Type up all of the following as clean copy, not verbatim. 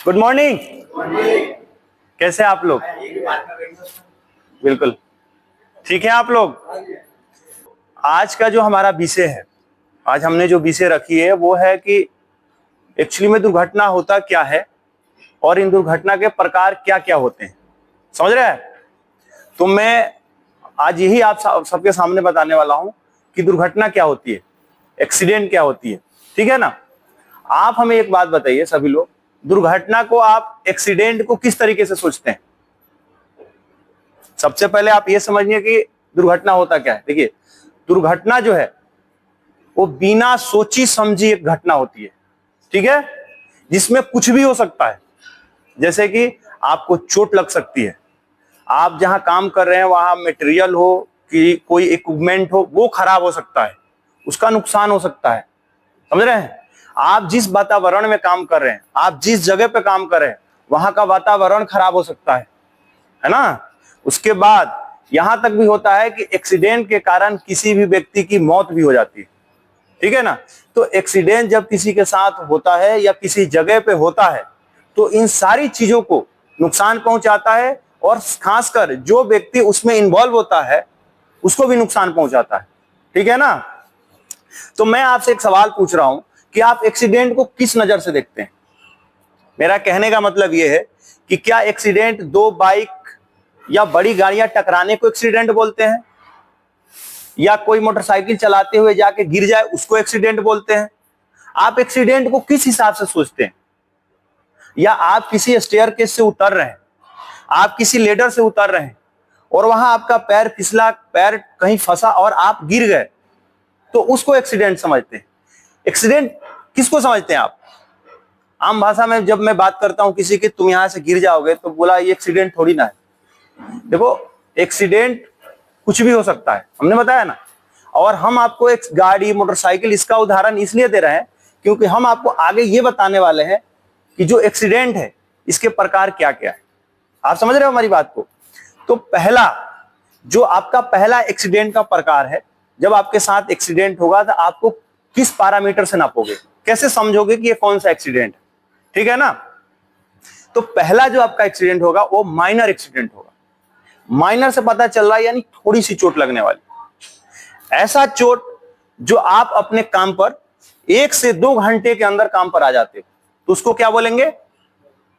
Good morning. कैसे आप लोग? बिल्कुल ठीक है आप लोग। आज का जो हमारा विषय है, आज हमने जो विषय रखी है वो है कि एक्चुअली में दुर्घटना होता क्या है और इन दुर्घटना के प्रकार क्या क्या होते हैं। समझ रहे हैं? तो मैं आज यही आप सबके सामने बताने वाला हूं कि दुर्घटना क्या होती है, एक्सीडेंट क्या होती है। ठीक है ना? आप हमें एक बात बताइए सभी लोग, दुर्घटना को आप एक्सीडेंट को किस तरीके से सोचते हैं? सबसे पहले आप ये समझिए कि दुर्घटना होता क्या है। देखिए, दुर्घटना जो है वो बिना सोची समझी एक घटना होती है, ठीक है, जिसमें कुछ भी हो सकता है। जैसे कि आपको चोट लग सकती है, आप जहां काम कर रहे हैं वहां मटेरियल हो कि कोई इक्विपमेंट हो वो खराब हो सकता है, उसका नुकसान हो सकता है। समझ रहे हैं? आप जिस वातावरण में काम कर रहे हैं, आप जिस जगह पे काम कर रहे हैं वहां का वातावरण खराब हो सकता है ना? उसके बाद यहां तक भी होता है कि एक्सीडेंट के कारण किसी भी व्यक्ति की मौत भी हो जाती है, ठीक है ना? तो एक्सीडेंट जब किसी के साथ होता है या किसी जगह पे होता है तो इन सारी चीजों को नुकसान पहुंचाता है और खासकर जो व्यक्ति उसमें इन्वॉल्व होता है उसको भी नुकसान पहुंचाता है, ठीक है ना? तो मैं आपसे एक सवाल पूछ रहा हूं कि आप एक्सीडेंट को किस नजर से देखते हैं? मेरा कहने का मतलब यह है कि क्या एक्सीडेंट दो बाइक या बड़ी गाड़ियां टकराने को एक्सीडेंट बोलते हैं, या कोई मोटरसाइकिल चलाते हुए जाके गिर जाए उसको एक्सीडेंट बोलते हैं? आप एक्सीडेंट को किस हिसाब से सोचते हैं? या आप किसी स्टेयरकेस से उतर रहे हैं, आप किसी लेडर से उतर रहे हैं और वहां आपका पैर फिसला, पैर कहीं फंसा और आप गिर गए, तो उसको एक्सीडेंट समझते हैं। एक्सीडेंट किसको समझते हैं आप? आम भाषा में जब मैं बात करता हूं किसी की, तुम यहां से गिर जाओगे, तो बोला ये एक्सीडेंट थोड़ी ना है। देखो, एक्सीडेंट कुछ भी हो सकता है, हमने बताया ना। और हम आपको एक गाड़ी, मोटरसाइकिल, इसका उदाहरण इसलिए दे रहे हैं क्योंकि हम आपको आगे ये बताने वाले हैं कि जो एक्सीडेंट है इसके प्रकार क्या क्या है। आप समझ रहे हो हमारी बात को? तो पहला, जो आपका पहला एक्सीडेंट का प्रकार है, जब आपके साथ एक्सीडेंट होगा तो आपको किस पैरामीटर से नापोगे, कैसे समझोगे कि ये कौन सा एक्सीडेंट है, ठीक है ना? तो पहला जो आपका एक्सीडेंट होगा वो माइनर एक्सीडेंट होगा। माइनर से पता चल रहा है यानी थोड़ी सी चोट लगने वाली, ऐसा चोट जो आप अपने काम पर 1 से 2 घंटे के अंदर काम पर आ जाते हो, तो उसको क्या बोलेंगे?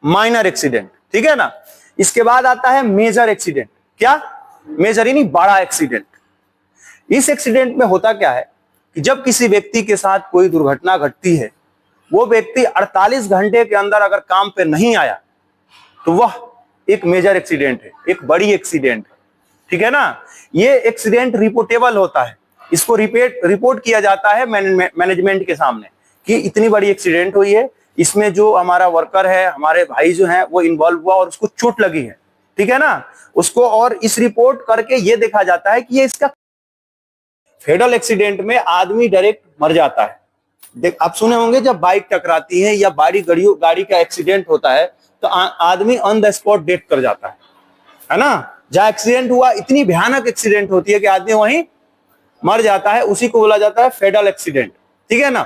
माइनर एक्सीडेंट, ठीक है ना? इसके बाद आता है मेजर एक्सीडेंट। क्या? मेजर यानी बड़ा एक्सीडेंट। इस एक्सीडेंट में होता क्या है कि जब किसी व्यक्ति के साथ कोई दुर्घटना घटती है, वो व्यक्ति 48 घंटे के अंदर अगर काम पे नहीं आया तो वह एक मेजर एक्सीडेंट है, एक बड़ी एक्सीडेंट है, ठीक है ना? ये एक्सीडेंट रिपोर्टेबल होता है, इसको रिपोर्ट किया जाता है मैनेजमेंट के सामने कि इतनी बड़ी एक्सीडेंट हुई है, इसमें जो हमारा वर्कर है, हमारे भाई जो हैं, वो इन्वॉल्व हुआ और उसको चोट लगी है, ठीक है ना? उसको और इस रिपोर्ट करके ये देखा जाता है कि ये इसका फेडल एक्सीडेंट में आदमी डायरेक्ट मर जाता है। देख, आप सुने होंगे जब बाइक टकराती है या गाड़ी का एक्सीडेंट होता है तो आदमी ऑन द स्पॉट डेथ कर जाता है ना? जहां एक्सीडेंट हुआ, इतनी भयानक एक्सीडेंट होती है कि आदमी वहीं मर जाता है, उसी को बोला जाता है फेडल एक्सीडेंट, ठीक है ना?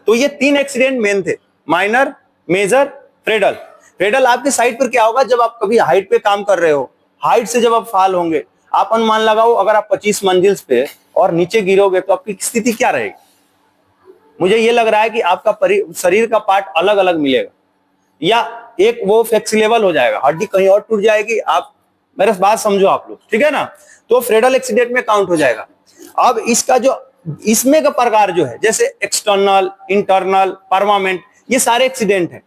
तो ये 3 एक्सीडेंट मेन थे, माइनर, मेजर, फेडल। फेडल आपके साइड पर क्या होगा? जब आप कभी हाइट पे काम कर रहे हो, हाइट से जब आप फॉल होंगे, आप अनुमान लगाओ अगर आप 25 मंजिल पे और नीचे गिरोगे तो आपकी स्थिति क्या रहेगी? मुझे ये लग रहा है कि आपका शरीर का पार्ट अलग अलग मिलेगा, या एक वो फ्लेक्सिबल हो जाएगा, हड्डी कहीं और टूट जाएगी। आप मेरे बात समझो आप लोग, ठीक है ना? तो फेडल एक्सीडेंट में काउंट हो जाएगा। अब इसका जो इसमें का प्रकार जो है, जैसे एक्सटर्नल, इंटरनल, परमानेंट, ये सारे एक्सीडेंट हैं।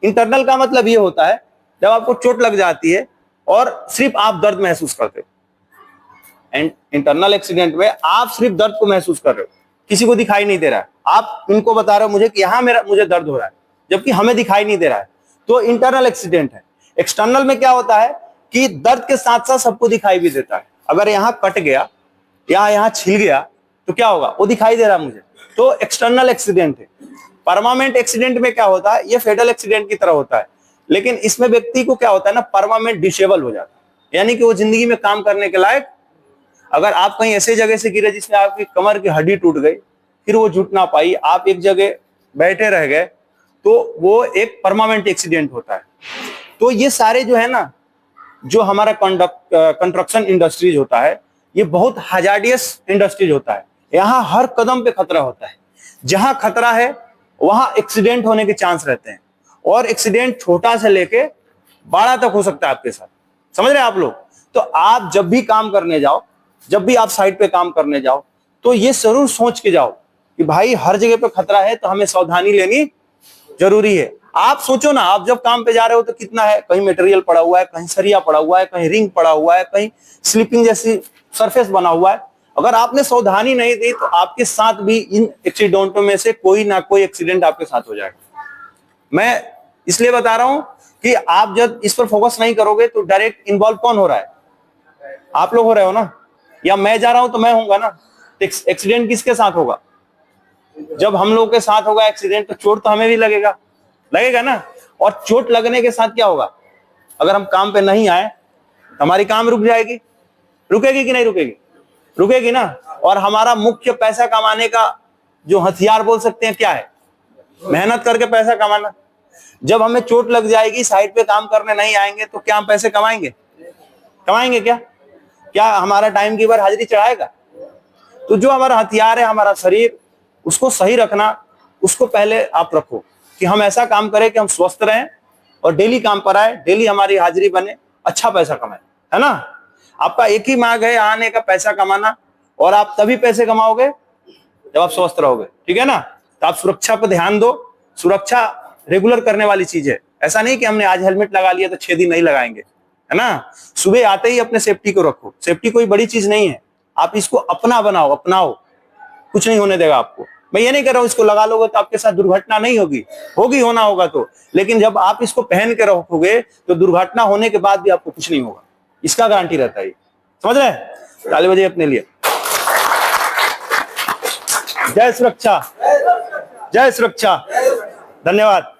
इंटरनल का मतलब ये होता है जब आपको चोट लग जाती है और सिर्फ आप दर्द महसूस करते हो। एंड इंटरनल एक्सीडेंट में आप सिर्फ दर्द को महसूस कर रहे हो, किसी को दिखाई नहीं दे रहा है। आप इनको बता रहे हो मुझे कि यहां मुझे दर्द हो रहा है, जबकि हमें दिखाई नहीं दे रहा है, तो इंटरनल एक्सीडेंट है। एक्सटर्नल में क्या होता है कि दर्द के साथ साथ सबको दिखाई भी देता है। अगर यहां कट गया या यहां छिल गया तो क्या होगा? वो दिखाई दे रहा है मुझे, तो एक्सटर्नल एक्सीडेंट है। परमानेंट एक्सीडेंट में क्या होता है? ये फेडल एक्सीडेंट की तरह होता है, लेकिन इसमें व्यक्ति को क्या होता है ना, परमानेंट डिसेबल हो जाता है, यानी कि वो जिंदगी में काम करने के लायक। अगर आप कहीं ऐसे जगह से गिरे जिसमें आपकी कमर की हड्डी टूट गई, फिर वो जुट ना पाई, आप एक जगह बैठे रह गए तो वो एक परमानेंट एक्सीडेंट होता है। तो ये सारे जो है ना, जो हमारा कंस्ट्रक्शन इंडस्ट्रीज होता है, ये बहुत हजार्डियस इंडस्ट्रीज होता है। यहाँ हर कदम पे खतरा होता है। जहां खतरा है वहां एक्सीडेंट होने के चांस रहते हैं, और एक्सीडेंट छोटा से लेके बड़ा तक हो सकता है आपके साथ। समझ रहे हैं आप लोग? तो आप जब भी काम करने जाओ, जब भी आप साइट पे काम करने जाओ, तो ये जरूर सोच के जाओ कि भाई हर जगह पे खतरा है, तो हमें सावधानी लेनी जरूरी है। आप सोचो ना, आप जब काम पे जा रहे हो तो कितना है, कहीं मटेरियल पड़ा हुआ है, कहीं सरिया पड़ा हुआ है, कहीं रिंग पड़ा हुआ है, कहीं स्लिपिंग जैसी सरफेस बना हुआ है। अगर आपने सावधानी नहीं दी तो आपके साथ भी इन एक्सीडेंटों में से कोई ना कोई एक्सीडेंट आपके साथ हो जाएगा। मैं इसलिए बता रहा हूं कि आप जब इस पर फोकस नहीं करोगे तो डायरेक्ट इन्वॉल्व कौन हो रहा है? आप लोग हो रहे हो ना, या मैं जा रहा हूं तो मैं होऊंगा ना। एक्सीडेंट किसके साथ होगा? जब हम लोगों के साथ होगा एक्सीडेंट, तो चोट तो हमें भी लगेगा, लगेगा ना। और चोट लगने के साथ क्या होगा? अगर हम काम पे नहीं आए तो हमारी काम रुक जाएगी। रुकेगी कि नहीं रुकेगी? रुकेगी ना। और हमारा मुख्य पैसा कमाने का जो हथियार बोल सकते हैं क्या है? मेहनत करके पैसा कमाना। जब हमें चोट लग जाएगी, साइड पे काम करने नहीं आएंगे, तो क्या हम पैसे कमाएंगे? कमाएंगे क्या? क्या हमारा टाइम की बार हाजिरी चढ़ाएगा? तो जो हमारा हथियार है, हमारा शरीर, उसको सही रखना, उसको पहले आप रखो कि हम ऐसा काम करें कि हम स्वस्थ रहें और डेली काम पर आए, डेली हमारी हाजिरी बने, अच्छा पैसा कमाए, है ना। आपका एक ही मार्ग है आने का, पैसा कमाना, और आप तभी पैसे कमाओगे जब आप स्वस्थ रहोगे, ठीक है ना। तो आप सुरक्षा पर ध्यान दो। सुरक्षा रेगुलर करने वाली चीज है। ऐसा नहीं कि हमने आज हेलमेट लगा लिया तो 6 दिन नहीं लगाएंगे, है ना। सुबह आते ही अपने सेफ्टी को रखो। सेफ्टी कोई बड़ी चीज नहीं है, आप इसको अपना बनाओ, अपनाओ, कुछ नहीं होने देगा आपको। मैं ये नहीं कह रहा हूं इसको लगा लोगे तो आपके साथ दुर्घटना नहीं होगी, होगी, होना होगा तो, लेकिन जब आप इसको पहन के रखोगे तो दुर्घटना होने के बाद भी आपको कुछ नहीं होगा, इसका गारंटी रहता है। समझ रहे हैं? ताली बजाइए अपने लिए। जय सुरक्षा, जय सुरक्षा। धन्यवाद।